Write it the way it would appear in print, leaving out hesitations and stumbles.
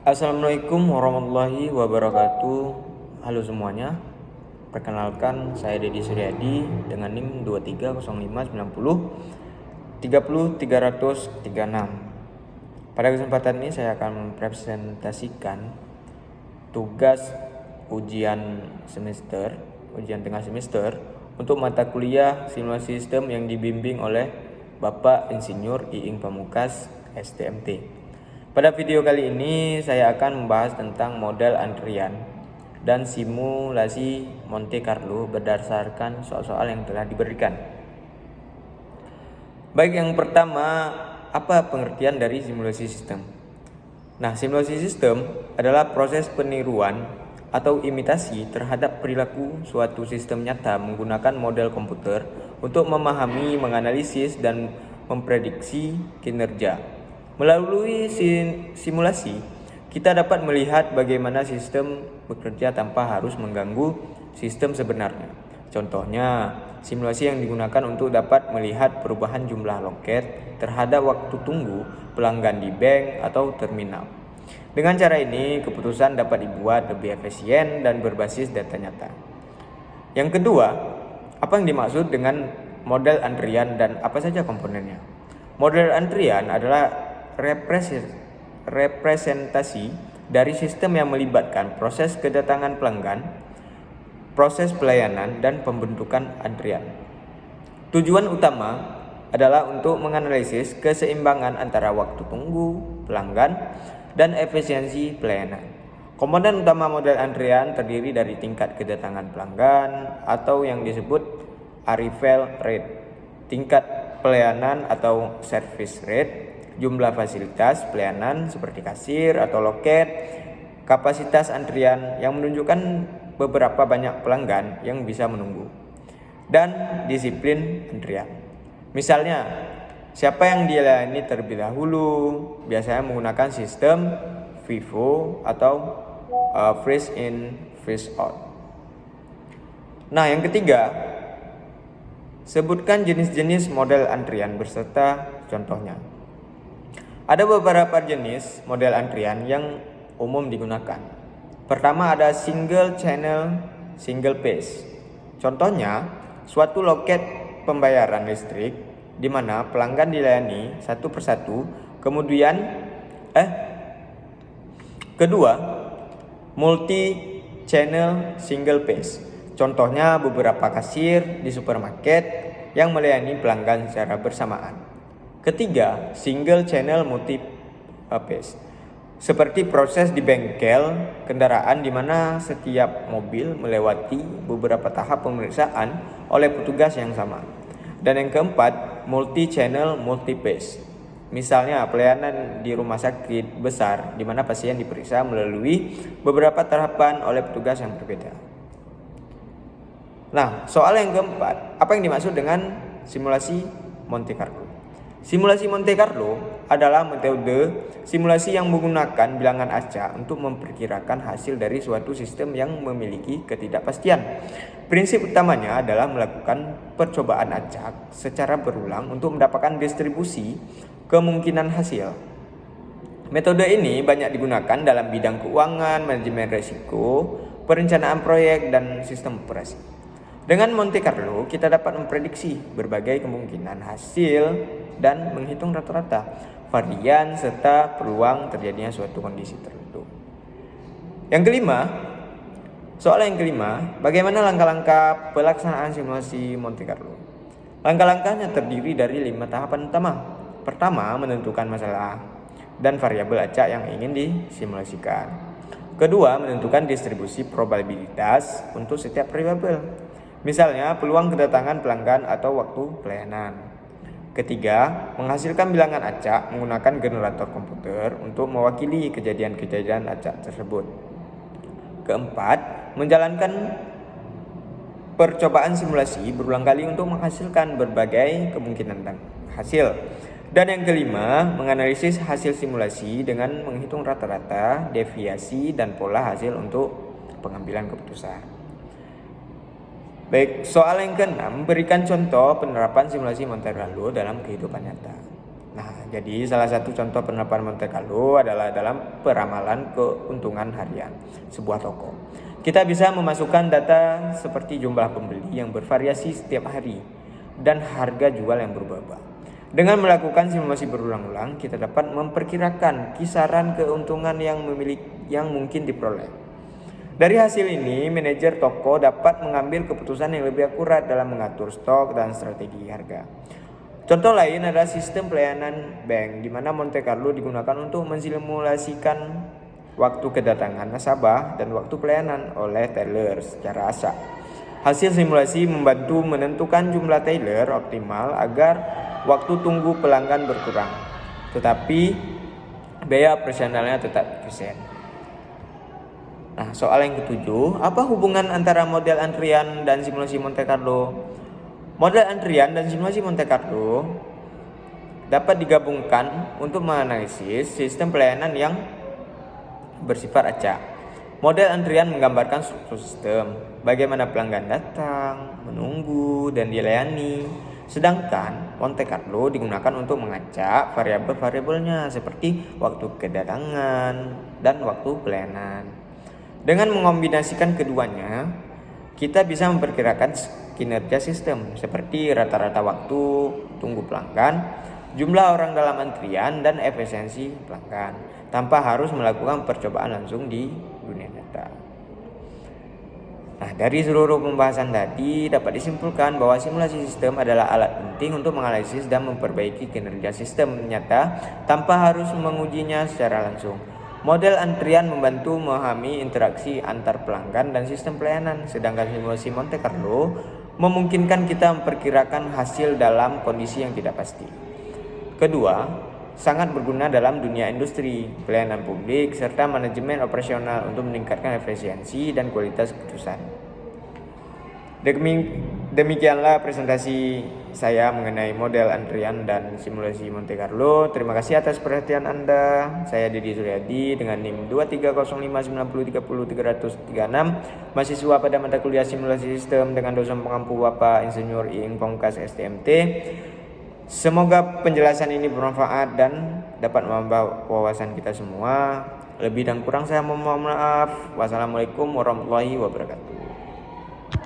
Assalamualaikum warahmatullahi wabarakatuh. Halo semuanya. Perkenalkan, saya Dedi Suryadi dengan NIM 230590 30336. Pada kesempatan ini saya akan mempresentasikan tugas ujian tengah semester untuk mata kuliah simulasi sistem yang dibimbing oleh Bapak Insinyur Iing Pamungkas STMT. Pada video kali ini saya akan membahas tentang model antrian dan simulasi Monte Carlo berdasarkan soal-soal yang telah diberikan. Baik, yang pertama, apa pengertian dari simulasi sistem? Nah, simulasi sistem adalah proses peniruan atau imitasi terhadap perilaku suatu sistem nyata menggunakan model komputer untuk memahami, menganalisis, dan memprediksi kinerja. Melalui simulasi, kita dapat melihat bagaimana sistem bekerja tanpa harus mengganggu sistem sebenarnya. Contohnya, simulasi yang digunakan untuk dapat melihat perubahan jumlah loket terhadap waktu tunggu pelanggan di bank atau terminal. Dengan cara ini, keputusan dapat dibuat lebih efisien dan berbasis data nyata. Yang kedua, apa yang dimaksud dengan model antrian dan apa saja komponennya? Model antrian adalah representasi dari sistem yang melibatkan proses kedatangan pelanggan, proses pelayanan, dan pembentukan antrian. Tujuan utama adalah untuk menganalisis keseimbangan antara waktu tunggu pelanggan dan efisiensi pelayanan. Komponen utama model antrian terdiri dari tingkat kedatangan pelanggan atau yang disebut arrival rate, tingkat pelayanan atau service rate, jumlah fasilitas pelayanan seperti kasir atau loket, kapasitas antrian yang menunjukkan beberapa banyak pelanggan yang bisa menunggu, dan disiplin antrian. Misalnya, siapa yang dilayani terlebih dahulu, biasanya menggunakan sistem FIFO atau first in, first out. Nah, yang ketiga, sebutkan jenis-jenis model antrian beserta contohnya. Ada beberapa jenis model antrian yang umum digunakan. Pertama, ada single channel, single phase. Contohnya, suatu loket pembayaran listrik di mana pelanggan dilayani satu persatu. Kedua, multi channel single phase. Contohnya beberapa kasir di supermarket yang melayani pelanggan secara bersamaan. Ketiga, single channel multi phase. Seperti proses di bengkel kendaraan di mana setiap mobil melewati beberapa tahap pemeriksaan oleh petugas yang sama. Dan yang keempat, multi channel multi phase. Misalnya pelayanan di rumah sakit besar di mana pasien diperiksa melalui beberapa tahapan oleh petugas yang berbeda. Nah, soal yang keempat, apa yang dimaksud dengan simulasi Monte Carlo? Simulasi Monte Carlo adalah metode simulasi yang menggunakan bilangan acak untuk memperkirakan hasil dari suatu sistem yang memiliki ketidakpastian. Prinsip utamanya adalah melakukan percobaan acak secara berulang untuk mendapatkan distribusi kemungkinan hasil. Metode ini banyak digunakan dalam bidang keuangan, manajemen risiko, perencanaan proyek, dan sistem operasi. Dengan Monte Carlo, kita dapat memprediksi berbagai kemungkinan hasil dan menghitung rata-rata, varian, serta peluang terjadinya suatu kondisi tertentu. Soal yang kelima, bagaimana langkah-langkah pelaksanaan simulasi Monte Carlo? Langkah-langkahnya terdiri dari 5 tahapan utama. Pertama, menentukan masalah dan variabel acak yang ingin disimulasikan. Kedua, menentukan distribusi probabilitas untuk setiap variabel. Misalnya, peluang kedatangan pelanggan atau waktu pelayanan. Ketiga, menghasilkan bilangan acak menggunakan generator komputer untuk mewakili kejadian-kejadian acak tersebut. Keempat, menjalankan percobaan simulasi berulang kali untuk menghasilkan berbagai kemungkinan dan hasil. Dan yang kelima, menganalisis hasil simulasi dengan menghitung rata-rata, deviasi, dan pola hasil untuk pengambilan keputusan. Baik, soal yang keenam, berikan contoh penerapan simulasi Monte Carlo dalam kehidupan nyata. Nah, jadi salah satu contoh penerapan Monte Carlo adalah dalam peramalan keuntungan harian sebuah toko. Kita bisa memasukkan data seperti jumlah pembeli yang bervariasi setiap hari dan harga jual yang berubah-ubah. Dengan melakukan simulasi berulang-ulang, kita dapat memperkirakan kisaran keuntungan yang mungkin diperoleh. Dari hasil ini, manajer toko dapat mengambil keputusan yang lebih akurat dalam mengatur stok dan strategi harga. Contoh lain adalah sistem pelayanan bank, di mana Monte Carlo digunakan untuk mensimulasikan waktu kedatangan nasabah dan waktu pelayanan oleh teller secara acak. Hasil simulasi membantu menentukan jumlah teller optimal agar waktu tunggu pelanggan berkurang, tetapi biaya operasionalnya tetap efisien. Nah, soal yang ketujuh, apa hubungan antara model antrian dan simulasi Monte Carlo? Model antrian dan simulasi Monte Carlo dapat digabungkan untuk menganalisis sistem pelayanan yang bersifat acak. Model antrian menggambarkan struktur sistem, bagaimana pelanggan datang, menunggu, dan dilayani. Sedangkan Monte Carlo digunakan untuk mengacak variabel-variabelnya seperti waktu kedatangan dan waktu pelayanan. Dengan mengombinasikan keduanya, kita bisa memperkirakan kinerja sistem seperti rata-rata waktu tunggu pelanggan, jumlah orang dalam antrian, dan efisiensi pelanggan tanpa harus melakukan percobaan langsung di dunia nyata. Nah, dari seluruh pembahasan tadi dapat disimpulkan bahwa simulasi sistem adalah alat penting untuk menganalisis dan memperbaiki kinerja sistem nyata tanpa harus mengujinya secara langsung. Model antrian membantu memahami interaksi antar pelanggan dan sistem pelayanan, sedangkan simulasi Monte Carlo memungkinkan kita memperkirakan hasil dalam kondisi yang tidak pasti. Kedua, sangat berguna dalam dunia industri, pelayanan publik, serta manajemen operasional untuk meningkatkan efisiensi dan kualitas keputusan. Demikianlah presentasi saya mengenai model antrian dan simulasi Monte Carlo. Terima kasih atas perhatian Anda. Saya Didi Suryadi dengan NIM 230590300336, mahasiswa pada mata kuliah simulasi sistem dengan dosen pengampu Bapak Insinyur Iing Pongkas STMT. Semoga penjelasan ini bermanfaat dan dapat menambah wawasan kita semua. Lebih dan kurang saya mohon maaf. Wassalamualaikum warahmatullahi wabarakatuh.